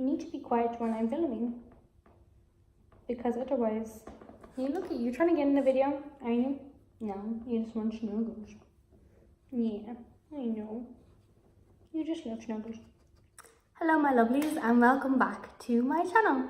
You need to be quiet when I'm filming, because otherwise, you're trying to get in the video, are you? No, you just want snuggles. Yeah, I know. You just love snuggles. Hello my lovelies and welcome back to my channel.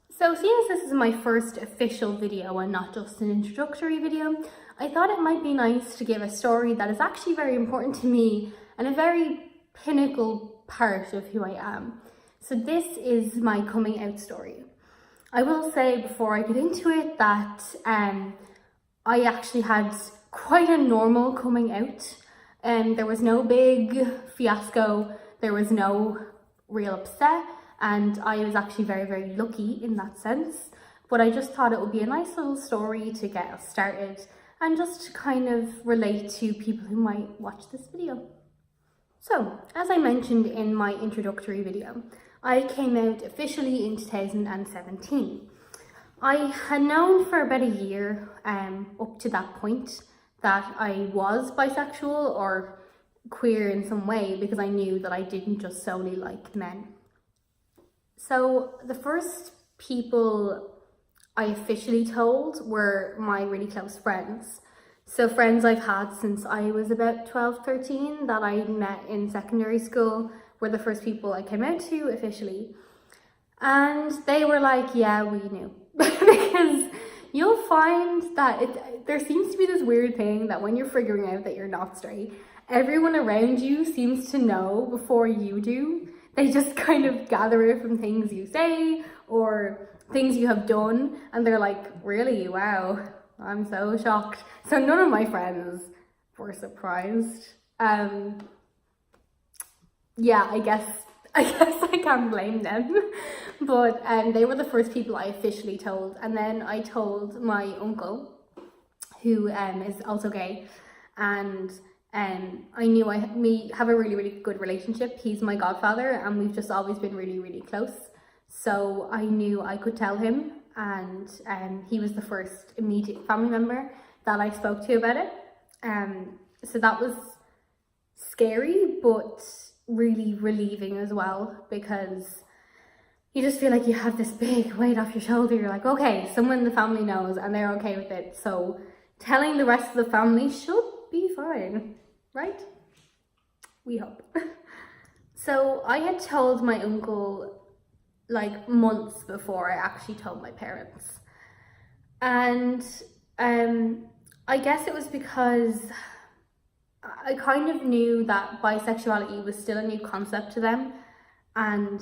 So since this is my first official video and not just an introductory video, I thought it might be nice to give a story that is actually very important to me and a very pinnacle part of who I am. So this is my coming out story. I will say before I get into it that I actually had quite a normal coming out. There was no big fiasco, there was no real upset, and I was actually very, very lucky in that sense. But I just thought it would be a nice little story to get us started and just to kind of relate to people who might watch this video. So, as I mentioned in my introductory video, I came out officially in 2017. I had known for about a year up to that point that I was bisexual or queer in some way, because I knew that I didn't just solely like men. So the first people I officially told were my really close friends. So friends I've had since I was about 12, 13 that I met in secondary school were the first people I came out to officially. And they were like, yeah, we knew. Because you'll find that there seems to be this weird thing that when you're figuring out that you're not straight, everyone around you seems to know before you do. They just kind of gather it from things you say or things you have done, and they're like, really? Wow, I'm so shocked. So none of my friends were surprised. Yeah, I guess I can't blame them. But they were the first people I officially told. And then I told my uncle, who is also gay, and I knew we have a really, really good relationship. He's my godfather and we've just always been really, really close. So I knew I could tell him, and he was the first immediate family member that I spoke to about it. So that was scary, but really relieving as well, because you just feel like you have this big weight off your shoulder. You're like, okay, someone in the family knows and they're okay with it. So telling the rest of the family should be fine, right? We hope. So I had told my uncle like months before I actually told my parents. And I guess it was because I kind of knew that bisexuality was still a new concept to them, and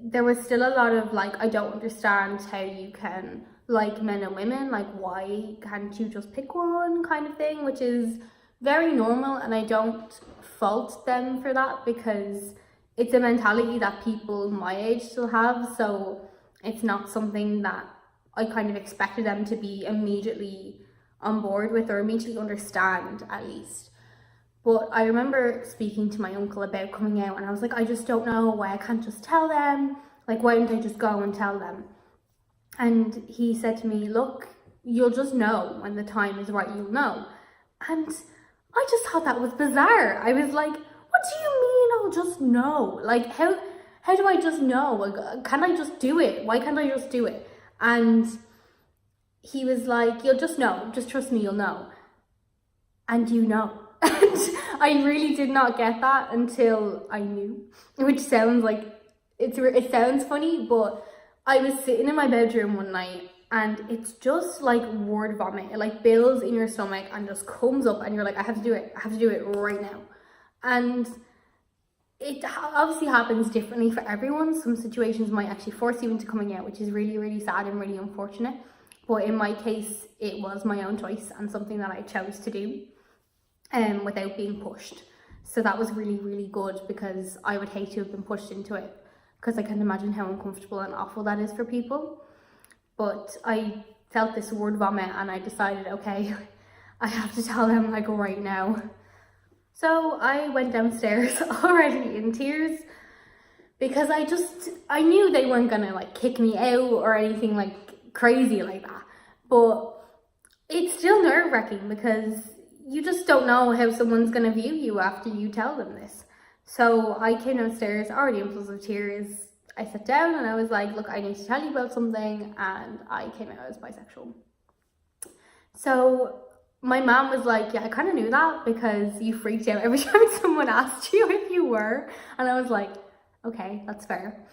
there was still a lot of like, I don't understand how you can like men and women, like why can't you just pick one kind of thing, which is very normal, and I don't fault them for that because it's a mentality that people my age still have. So it's not something that I kind of expected them to be immediately on board with or immediately understand, at least. But I remember speaking to my uncle about coming out, and I was like, I just don't know why I can't just tell them. Like, why don't I just go and tell them? And he said to me, look, you'll just know when the time is right, you'll know. And I just thought that was bizarre. I was like, what do you mean I'll just know? Like, how do I just know? Like, can I just do it? Why can't I just do it? And he was like, you'll just know. Just trust me, you'll know. And you know. And I really did not get that until I knew, which sounds like, it sounds funny, but I was sitting in my bedroom one night and it's just like word vomit. It like builds in your stomach and just comes up and you're like, I have to do it right now. And it obviously happens differently for everyone. Some situations might actually force you into coming out, which is really, really sad and really unfortunate. But in my case, it was my own choice and something that I chose to do without being pushed. So that was really, really good, because I would hate to have been pushed into it, because I can imagine how uncomfortable and awful that is for people. But I felt this word vomit and I decided, okay, I have to tell them like right now. So I went downstairs already in tears, because I knew they weren't gonna like kick me out or anything like crazy like that. But it's still nerve-wracking because you just don't know how someone's gonna view you after you tell them this. So I came downstairs already in floods of tears. I sat down and I was like, look, I need to tell you about something, and I came out as bisexual. So my mom was like, yeah, I kind of knew that because you freaked out every time someone asked you if you were. And I was like, okay, that's fair.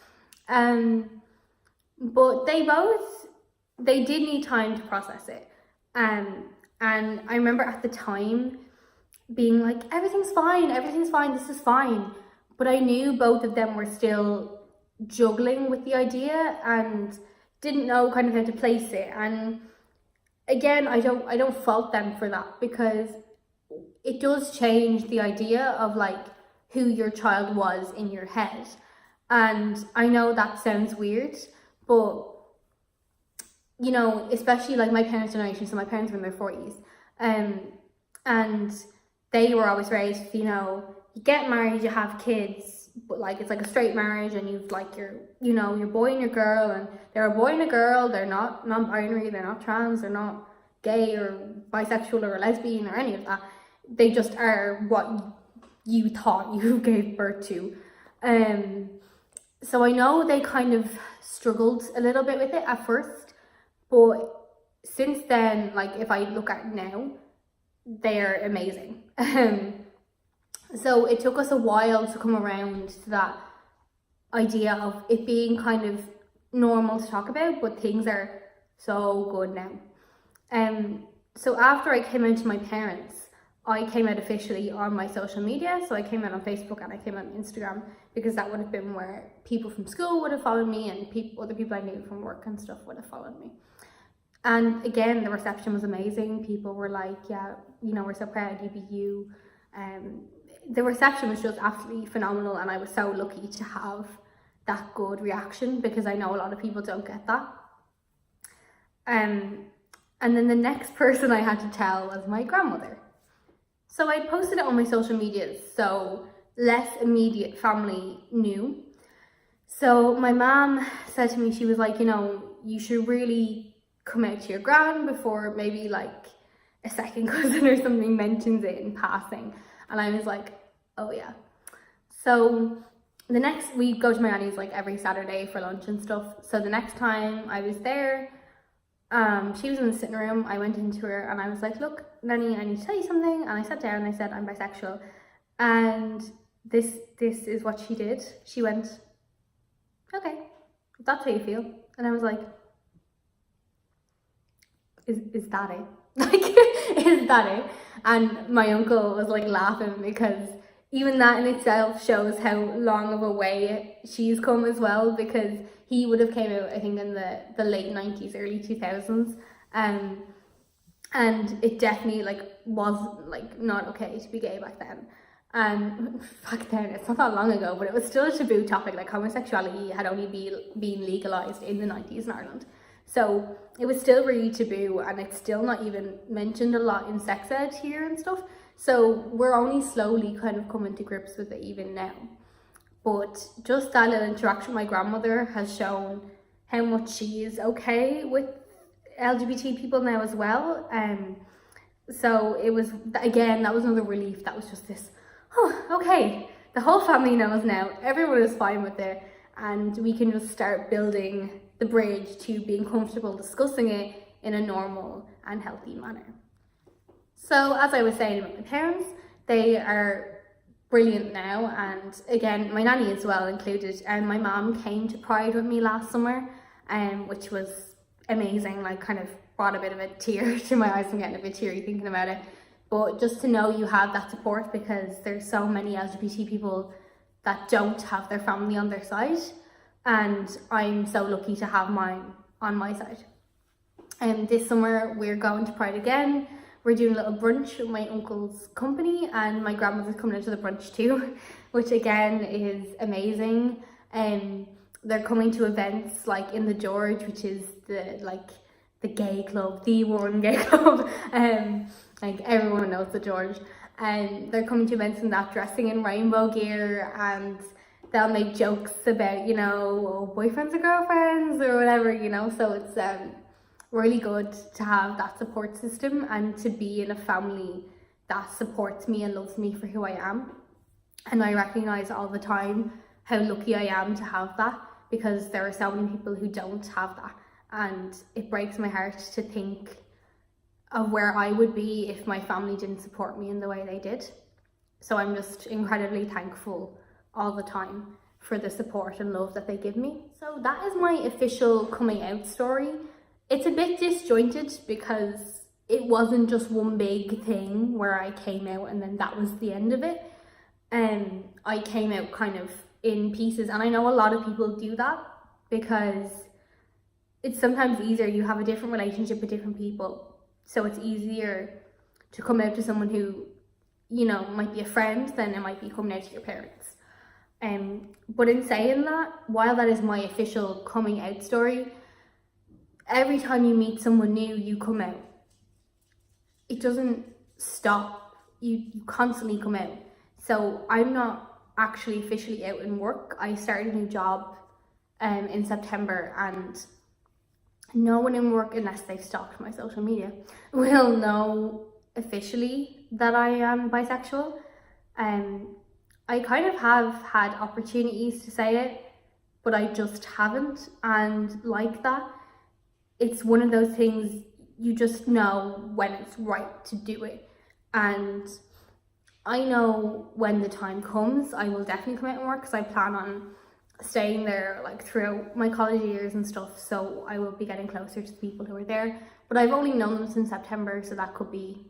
But they did need time to process it. And I remember at the time being like, everything's fine, this is fine. But I knew both of them were still juggling with the idea and didn't know kind of how to place it. And again, I don't fault them for that, because it does change the idea of like who your child was in your head. And I know that sounds weird, but you know, especially like my parents' generation, so my parents were in their 40s, and they were always raised, you know, you get married, you have kids, but like it's like a straight marriage, and you've like your boy and your girl, and they're a boy and a girl, they're not non-binary, they're not trans, they're not gay or bisexual or a lesbian or any of that. They just are what you thought you gave birth to. So I know they kind of struggled a little bit with it at first, but since then, like if I look at it now, they're amazing. So it took us a while to come around to that idea of it being kind of normal to talk about, but things are so good now. So after I came out to my parents, I came out officially on my social media. So I came out on Facebook and I came out on Instagram, because that would have been where people from school would have followed me, and other people I knew from work and stuff would have followed me. And again, the reception was amazing. People were like, yeah, you know, we're so proud you be you. The reception was just absolutely phenomenal, and I was so lucky to have that good reaction, because I know a lot of people don't get that. And then the next person I had to tell was my grandmother. So I posted it on my social medias, so less immediate family knew. So my mom said to me, she was like, you know, you should really come out to your gran before maybe like a second cousin or something mentions it in passing. And I was like, oh yeah. So we go to my nanny's like every Saturday for lunch and stuff. So the next time I was there, she was in the sitting room. I went into her and I was like, look, Nanny, I need to tell you something. And I sat down and I said, I'm bisexual. And this is what she did. She went, okay, if that's how you feel. And I was like, is that it? Like, is that it? And my uncle was like laughing, because even that in itself shows how long of a way she's come as well, because he would have came out, I think, in the late 90s, early 2000s. And it definitely like was like not okay to be gay back then. And back then, it's not that long ago, but it was still a taboo topic. Like homosexuality had only been legalized in the 90s in Ireland. So it was still really taboo, and it's still not even mentioned a lot in sex ed here and stuff. So we're only slowly kind of coming to grips with it even now. But just that little interaction with my grandmother has shown how much she is okay with LGBT people now as well. So it was, again, that was another relief. That was just this, oh, okay, the whole family knows now, everyone is fine with it, and we can just start building the bridge to being comfortable discussing it in a normal and healthy manner. So as I was saying about my parents, they are brilliant now, and again, my nanny as well included. And my mom came to Pride with me last summer, which was amazing. Like, kind of brought a bit of a tear to my eyes. I'm getting a bit teary thinking about it. But just to know you have that support, because there's so many LGBT people that don't have their family on their side, and I'm so lucky to have mine on my side. This summer we're going to Pride again. We're doing a little brunch with my uncle's company, and my grandmother's coming into the brunch too, which again is amazing. They're coming to events like in the George, which is the gay club, the one gay club. Like everyone knows the George. And they're coming to events in that, dressing in rainbow gear, and they'll make jokes about, you know, boyfriends or girlfriends or whatever, you know. So it's really good to have that support system and to be in a family that supports me and loves me for who I am. And I recognize all the time how lucky I am to have that, because there are so many people who don't have that, and it breaks my heart to think of where I would be if my family didn't support me in the way they did. So I'm just incredibly thankful all the time for the support and love that they give me. So that is my official coming out story. It's a bit disjointed because it wasn't just one big thing where I came out and then that was the end of it. I came out kind of in pieces, and I know a lot of people do that because it's sometimes easier. You have a different relationship with different people, so it's easier to come out to someone who, you know, might be a friend than it might be coming out to your parents. But in saying that, while that is my official coming out story, every time you meet someone new, you come out. It doesn't stop. You constantly come out. So I'm not actually officially out in work. I started a new job in September, and no one in work, unless they've stalked my social media, will know officially that I am bisexual. I kind of have had opportunities to say it, but I just haven't. And like that, it's one of those things you just know when it's right to do it. And I know when the time comes, I will definitely come out and work, because I plan on staying there like throughout my college years and stuff. So I will be getting closer to the people who are there. But I've only known them since September, so that could be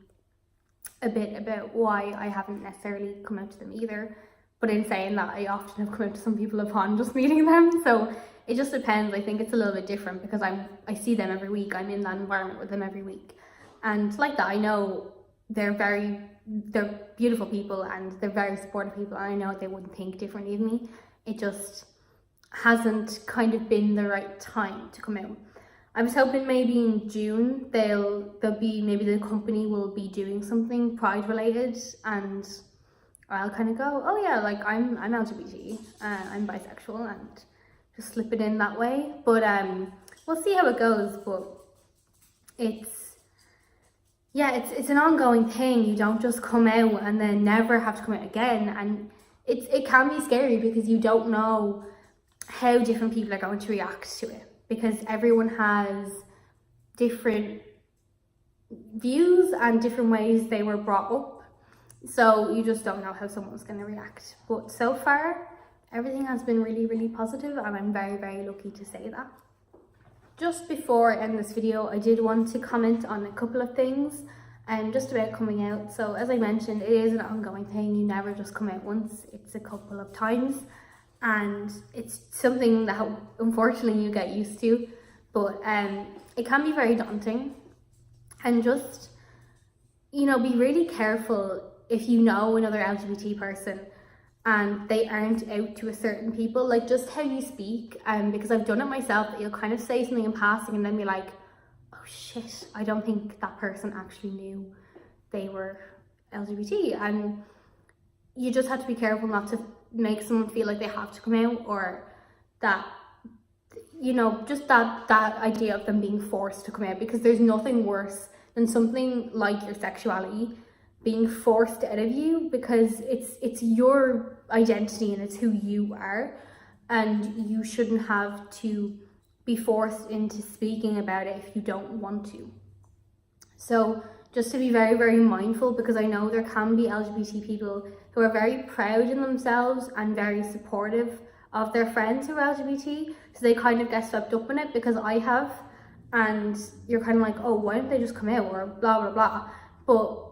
a bit about why I haven't necessarily come out to them either. But in saying that, I often have come out to some people upon just meeting them. So it just depends. I think it's a little bit different because I see them every week. I'm in that environment with them every week. And like that, I know they're beautiful people and they're very supportive people, and I know they wouldn't think differently of me. It just hasn't kind of been the right time to come out. I was hoping maybe in June maybe the company will be doing something pride related, and I'll kind of go, oh yeah, like I'm LGBT, I'm bisexual, and just slip it in that way. But we'll see how it goes. But it's an ongoing thing. You don't just come out and then never have to come out again, and it can be scary because you don't know how different people are going to react to it, because everyone has different views and different ways they were brought up. So you just don't know how someone's going to react. But so far, everything has been really, really positive, and I'm very, very lucky to say that. Just before I end this video, I did want to comment on a couple of things just about coming out. So as I mentioned, it is an ongoing thing. You never just come out once, it's a couple of times. And it's something that unfortunately you get used to, but it can be very daunting. And just, you know, be really careful if you know another LGBT person and they aren't out to a certain people, like just how you speak. Because I've done it myself, you'll kind of say something in passing and then be like, oh shit, I don't think that person actually knew they were LGBT. And you just have to be careful not to make someone feel like they have to come out, or that, you know, just that idea of them being forced to come out, because there's nothing worse than something like your sexuality being forced out of you, because it's your identity and it's who you are, and you shouldn't have to be forced into speaking about it if you don't want to. So just to be very, very mindful, because I know there can be LGBT people who are very proud in themselves and very supportive of their friends who are LGBT, so they kind of get swept up in it, because I have, and you're kind of like, oh, why don't they just come out, or blah blah blah. But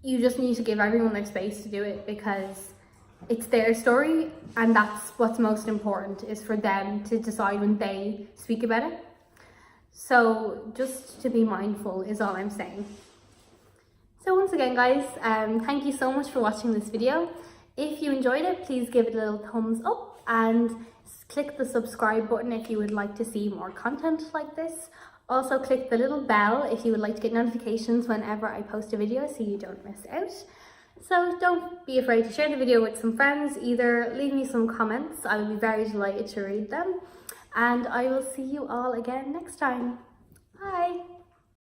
you just need to give everyone their space to do it, because it's their story, and that's what's most important, is for them to decide when they speak about it. So just to be mindful is all I'm saying. So once again, guys, thank you so much for watching this video. If you enjoyed it, please give it a little thumbs up and click the subscribe button if you would like to see more content like this. Also click the little bell if you would like to get notifications whenever I post a video, so you don't miss out. So don't be afraid to share the video with some friends. Either leave me some comments, I will be very delighted to read them. And I will see you all again next time. Bye!